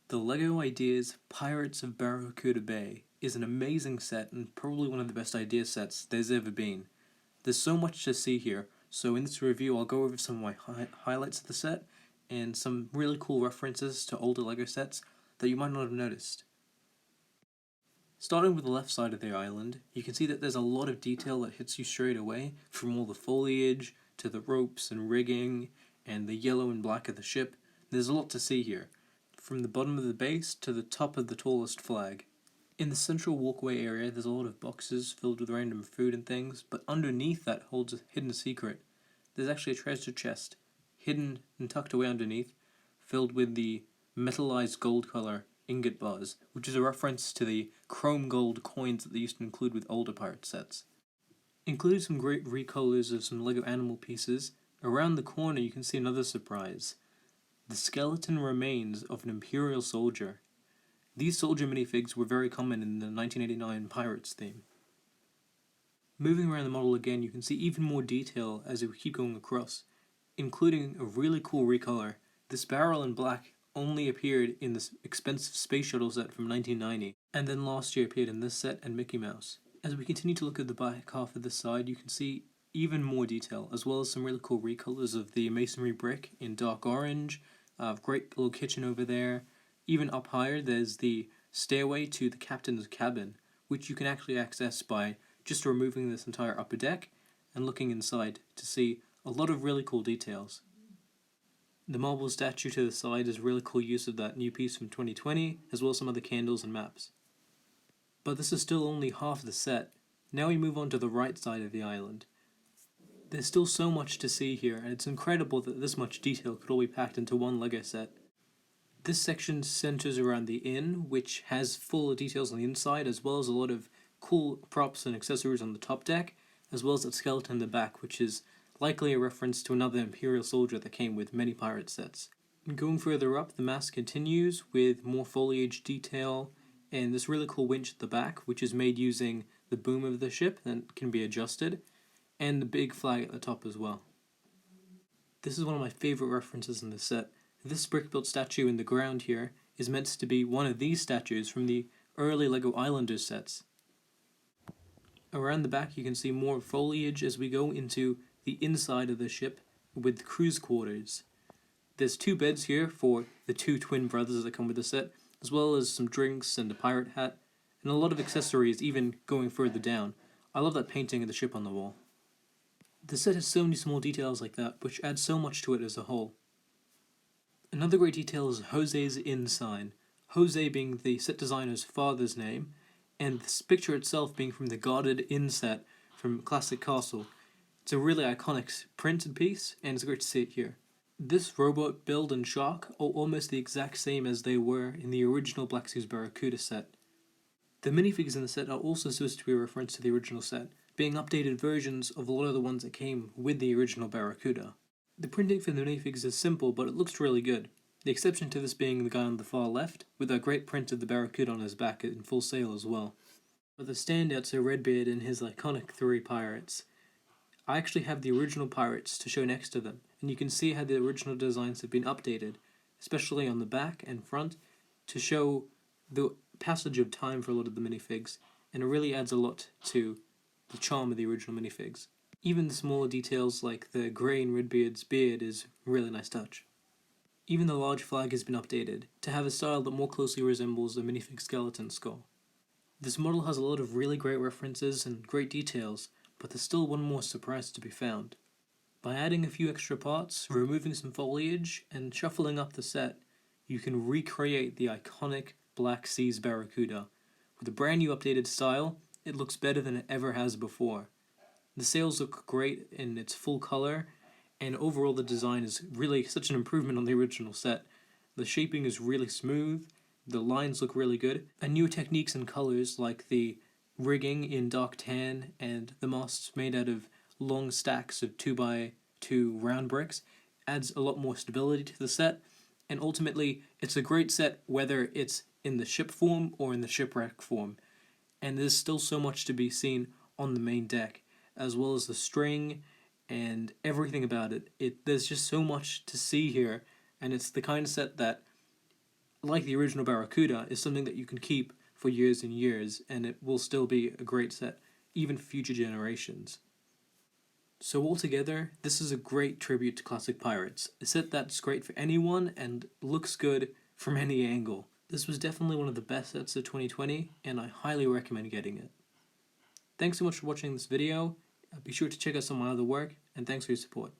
The LEGO Ideas Pirates of Barracuda Bay is an amazing set and probably one of the best idea sets there's ever been. There's so much to see here, so in this review I'll go over some of my highlights of the set and some really cool references to older LEGO sets that you might not have noticed. Starting with the left side of the island, you can see that there's a lot of detail that hits you straight away, from all the foliage to the ropes and rigging and the yellow and black of the ship. There's a lot to see here, from the bottom of the base to the top of the tallest flag. In the central walkway area there's a lot of boxes filled with random food and things, but underneath that holds a hidden secret. There's actually a treasure chest, hidden and tucked away underneath, filled with the metallized gold color ingot bars, which is a reference to the chrome gold coins that they used to include with older pirate sets. Including some great recolors of some LEGO animal pieces, around the corner you can see another surprise. The skeleton remains of an Imperial soldier. These soldier minifigs were very common in the 1989 Pirates theme. Moving around the model again, you can see even more detail as we keep going across, including a really cool recolor. This barrel in black only appeared in this expensive space shuttle set from 1990, and then last year appeared in this set and Mickey Mouse. As we continue to look at the back half of the side, you can see even more detail, as well as some really cool recolors of the masonry brick in dark orange. Great little kitchen over there. Even up higher there's the stairway to the captain's cabin, which you can actually access by just removing this entire upper deck and looking inside to see a lot of really cool details. The marble statue to the side is a really cool use of that new piece from 2020, as well as some other candles and maps. But this is still only half the set. Now we move on to the right side of the island. There's still so much to see here, and it's incredible that this much detail could all be packed into one LEGO set. This section centers around the inn, which has full details on the inside, as well as a lot of cool props and accessories on the top deck, as well as that skeleton in the back, which is likely a reference to another Imperial soldier that came with many pirate sets. And going further up, the mast continues with more foliage detail, and this really cool winch at the back, which is made using the boom of the ship that can be adjusted, and the big flag at the top as well. This is one of my favorite references in the set. This brick-built statue in the ground here is meant to be one of these statues from the early LEGO Islanders sets. Around the back you can see more foliage as we go into the inside of the ship with cruise quarters. There's two beds here for the two twin brothers that come with the set, as well as some drinks and a pirate hat, and a lot of accessories even going further down. I love that painting of the ship on the wall. The set has so many small details like that, which add so much to it as a whole. Another great detail is Jose's inn sign, Jose being the set designer's father's name, and this picture itself being from the guarded inn set from Classic Castle. It's a really iconic printed piece, and it's great to see it here. This robot build and shark are almost the exact same as they were in the original Black Seas Barracuda set. The minifigs in the set are also supposed to be a reference to the original set, being updated versions of a lot of the ones that came with the original Barracuda. The printing for the minifigs is simple, but it looks really good. The exception to this being the guy on the far left, with a great print of the Barracuda on his back in full sail as well. But the standouts are Redbeard and his iconic three pirates. I actually have the original pirates to show next to them, and you can see how the original designs have been updated, especially on the back and front, to show the passage of time for a lot of the minifigs, and it really adds a lot to the charm of the original minifigs. Even the smaller details like the grey in Redbeard's beard is a really nice touch. Even the large flag has been updated to have a style that more closely resembles the minifig skeleton skull. This model has a lot of really great references and great details, but there's still one more surprise to be found. By adding a few extra parts, removing some foliage, and shuffling up the set, you can recreate the iconic Black Seas Barracuda. With a brand new updated style, it looks better than it ever has before. The sails look great in its full color, and overall the design is really such an improvement on the original set. The shaping is really smooth, the lines look really good, and newer techniques and colors like the rigging in dark tan and the masts made out of long stacks of 2x2 round bricks adds a lot more stability to the set, and ultimately it's a great set whether it's in the ship form or in the shipwreck form. And there's still so much to be seen on the main deck, as well as the string and everything about it. There's just so much to see here, and it's the kind of set that like the original Barracuda, is something that you can keep for years and years, and it will still be a great set, even for future generations. So altogether, this is a great tribute to classic pirates, a set that's great for anyone and looks good from any angle. This was definitely one of the best sets of 2020, and I highly recommend getting it. Thanks so much for watching this video. Be sure to check out some of my other work, and thanks for your support.